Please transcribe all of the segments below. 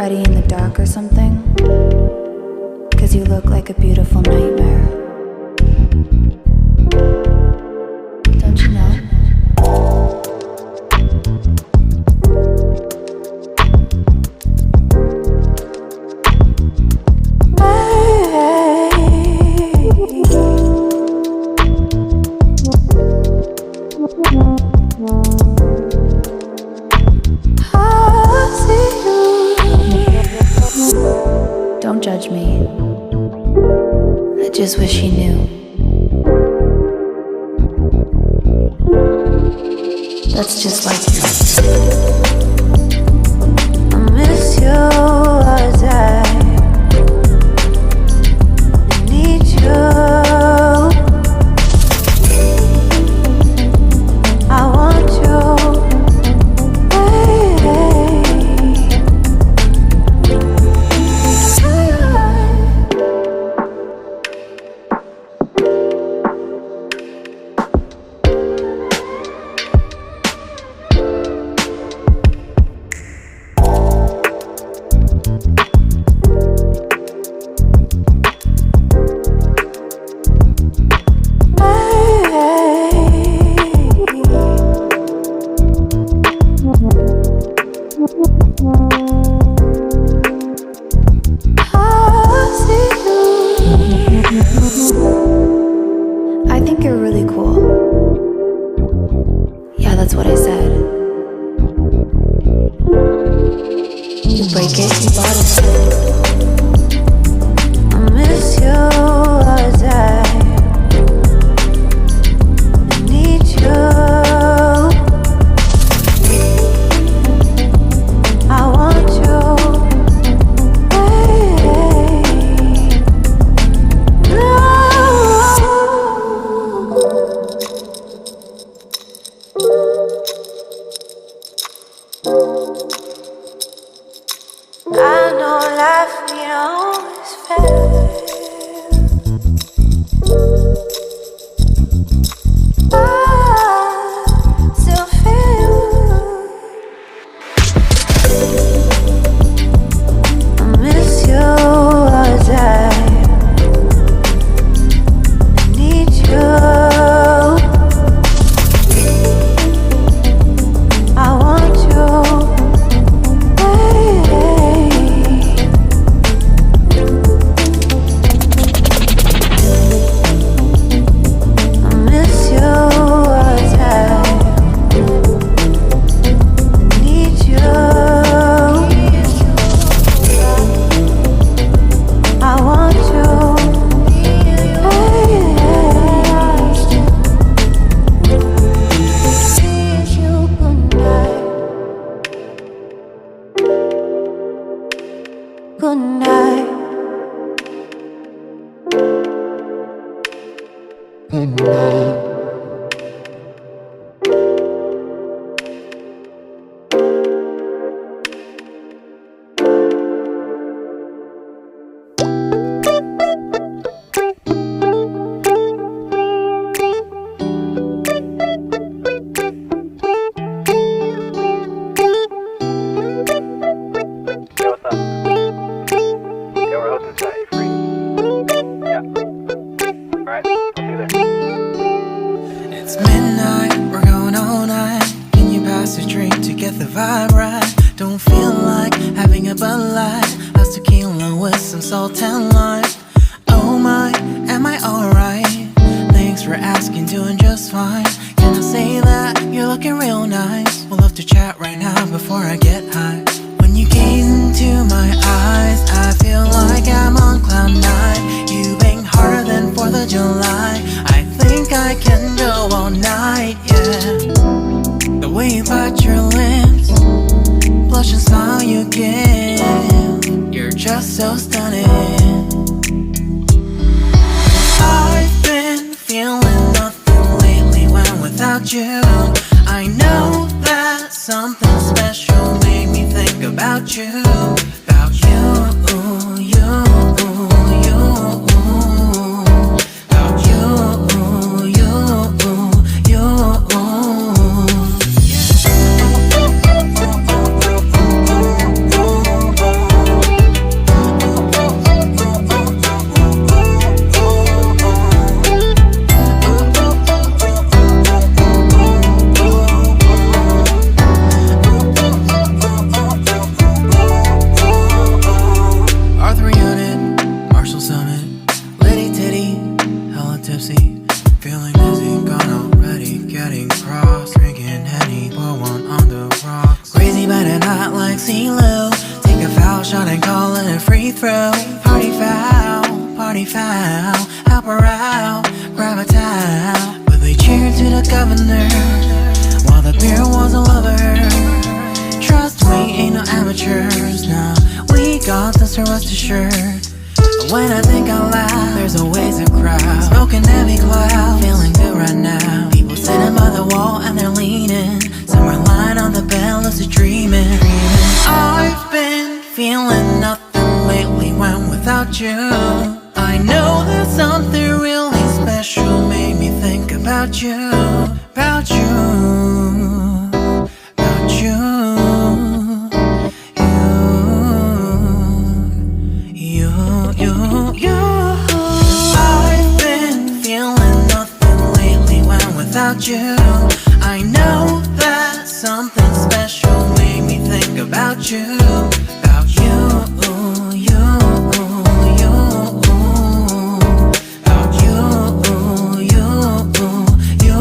ready in the dark or something? 'Cause you look like a beautiful nightmare. Don't you know? Don't judge me. I just wish he knew. That's just like you. I miss you as I need you. I want you. I think you're really cool. Yeah, that's what I said. You break it, you bought it. I miss you as I need you. I want you. I know life ain't always fair. I still feel I miss you as I need you. I want you. Good night. Good night. It's midnight, we're going all night. Can you pass a drink to get the vibe right? Don't feel like having a Bud Light. How's tequila with some salt and lime? Oh my, am I alright? Thanks for asking, doing just fine. Can I say that you're looking real nice? We'll love to chat right now before I get high. When you gaze into my eyes, I feel like I'm on cloud nine. You bang harder than 4th of July. I think I can go all night, yeah. The way you bite your lips, blush and smile you give, you're just so stunning. I've been feeling nothing lately when without you. I know that something special made me think about you. About you, you. through. Party foul, help her out, grab a towel. But they cheered to the governor while the beer was all over her. Trust we ain't no amateurs, nah. We got this, so rest assured. When I think out loud, there's always a crowd. Smoking heavy cloud, feeling good right now. People sitting by the wall and they're leaning. Some are lying on the bed, lucid dreaming. I've been feeling nothing lately when without you. I know that something really special made me think about you. About you. About you. I've been feeling nothing lately when without you. I know that something special made me think about you. About you, you, you. About you, you, you.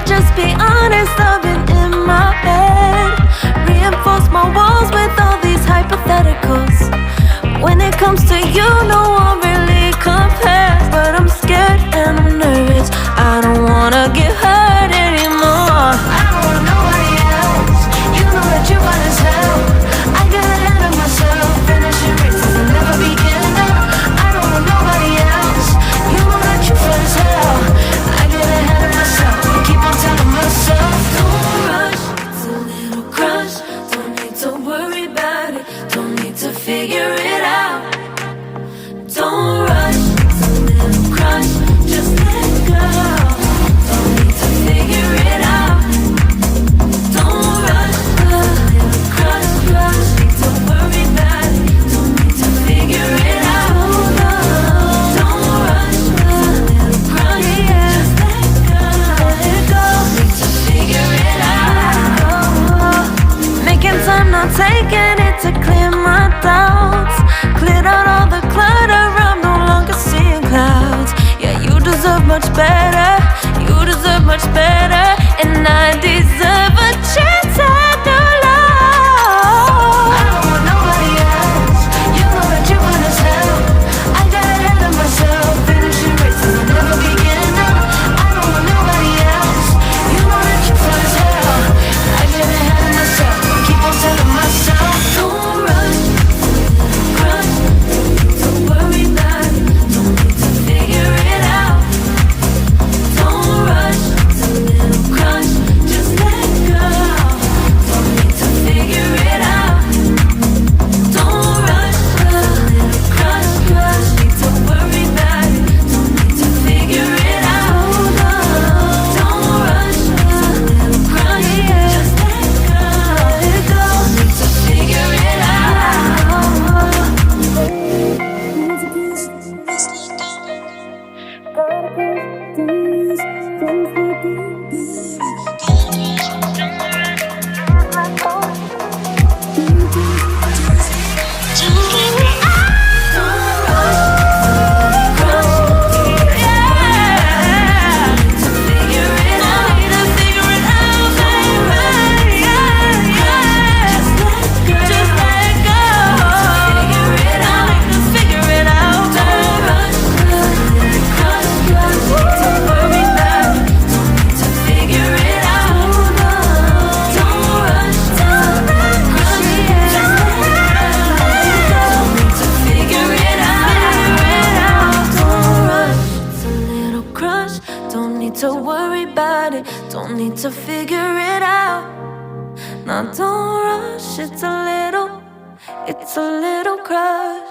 Just be honest, I've been in my head. Reinforce my walls with all these hypotheticals. When it comes to you, no one really compares. But I'm scared and I'm nervous. I don't wanna get hurt anymore. I don't want nobody else. You know that you run as hell. I get ahead of myself. Finishing races and never begin. I don't want nobody else. You know that you feel as hell. I get ahead of myself. Keep on telling myself, don't rush, it's a little crush. Don't need to worry about it, don't need to figure it out. Don't rush, it's a little crush. Just let go, don't need to figure it out. Don't rush, a little crush. Don't need to worry about it, don't need to figure it out. Don't rush, a little crush. Just let go. Making time, not taking it to clear my doubts. Cleared out all the clutter, I'm no longer seeing clouds. Yeah, you deserve much better, you deserve much better. And I deserve a chance at new love. I don't want nobody else, you know that you run as hell. I got ahead of myself, finishing races and never begin. I don't want nobody else, you know that you feel as hell. I get ahead of myself, keep on telling myself, don't rush, crush, don't worry about it, don't need to figure it out. don't need to figure it out. Now don't rush, it's a little crush.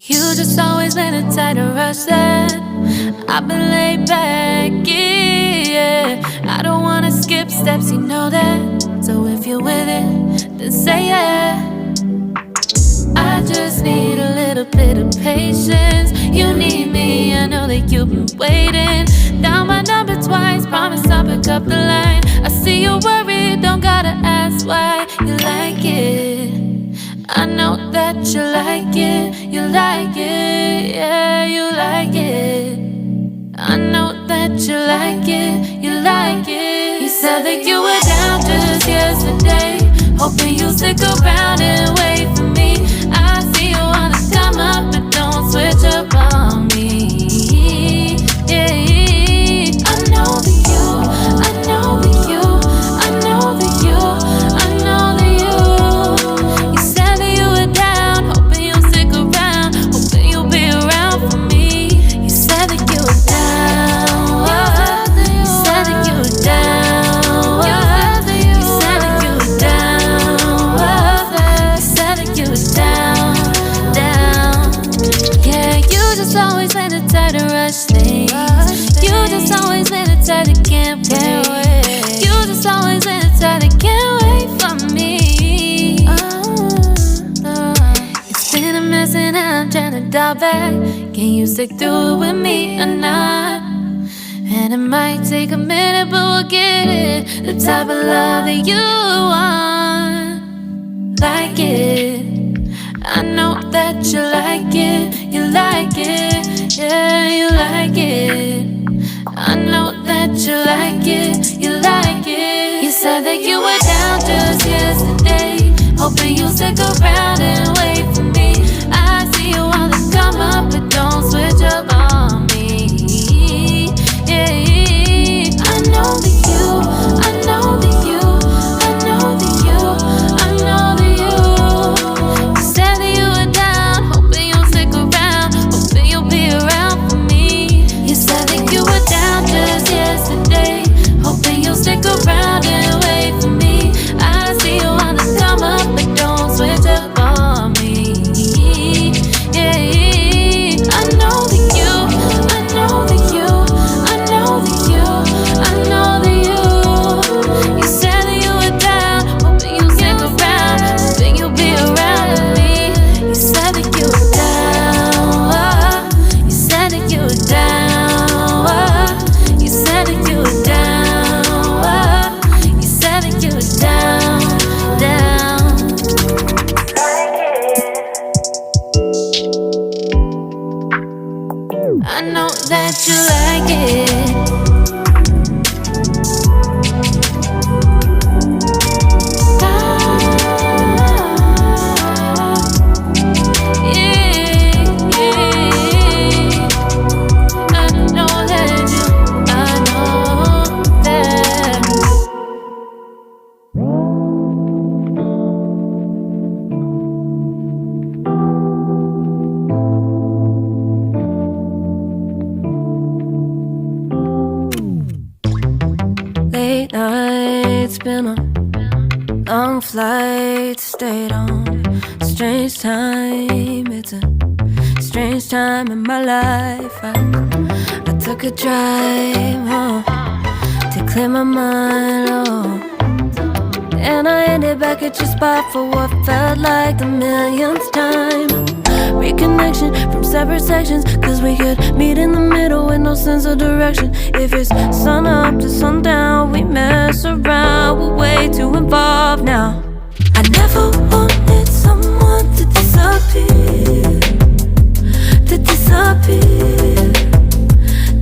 You just always been a tighter rush that I've been laid back, yeah. I don't wanna skip steps, you know that. So if you're with it, then say yeah. I just need a little bit of patience. You need me, I know that you've been waiting. Down my number twice, promise I'll pick up the line. I see you worried, don't gotta ask why. You like it, I know that you like it. You like it, yeah, you like it. I know that you like it, you like it. You said that you were down just yesterday, hoping you'll stick around and wait for me. I see you wanna come up, but don't switch up on me. Yeah, I know that you, I know that you, I know that you, I know that you. You said that you were down, hoping you'll stick around, hoping you'll be around for me. You said that you were down, you said that you were down, you said that you were down, you said that you were down, down. Yeah, you just always been the type to rush things. You just always been the type that can't wait. You just always been the type that can't wait for me. It's been a mess and I'm trying to dial back. Can you stick through it with me or not? And it might take a minute, but we'll get it. The type of love that you want, like it. I know that you like it, you like it, yeah, you like it. I know that you like it, you like it. You said that you were down just yesterday, hoping you'll stick around and wait for me. I see you wanna come up, but don't switch up on me. Yeah, I know that you, I know that you, I know that you, I know that you. You said that you were down, hoping you'll stick around, hoping you'll be around for me. You said that you were down just yesterday, hoping you'll stick around and wait for me. I see you wanna come up, but don't switch up on me. Yeah, I know that you, I know that you, I know that you, I know that you. You said that you were down, hoping you'll stick around, hoping you'll be around with me. You said that you were down, you said that you were down, you said that you were down, you said that you were down, down. I know that you like it. Late nights, been on long flights, stayed on strange time. It's a strange time in my life. I took a drive home to clear my mind, oh. And I ended back at your spot for what felt like the millionth time. Reconnection from separate sections, cause we could meet in the middle with no sense of direction. If it's sun up to sundown, we mess around, we're way too involved now. I never wanted someone to disappear, to disappear,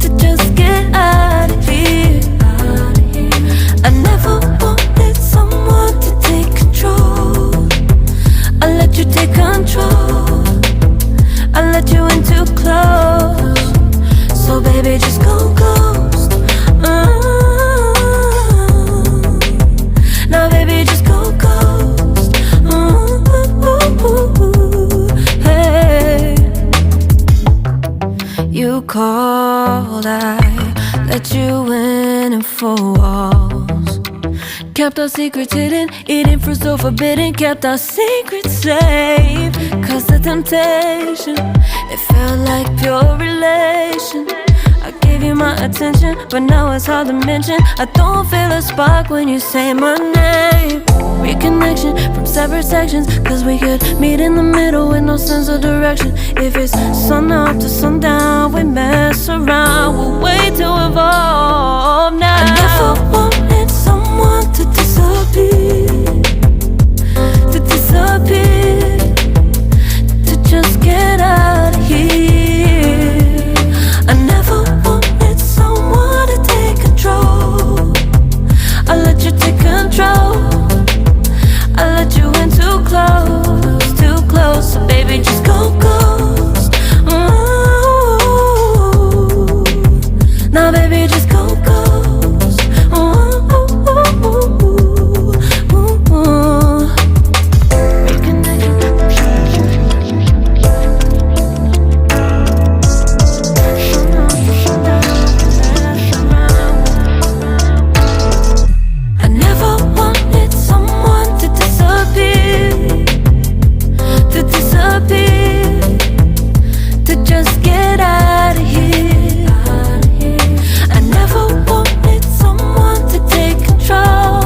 to just get out of here. I never wanted someone to take control. I let you take control, I let you in too close. So baby, just go ghost. let you in and four walls. Kept our secrets hidden, eating fruit so forbidden. Kept our secrets safe, cause the temptation, it felt like pure relation. I gave you my attention, but now it's hard to mention. I don't feel a spark when you say my name. Reconnection from separate sections, cause we could meet in the middle with no sense of direction. If it's sun up to sundown, we mess around, we'll wait to evolve.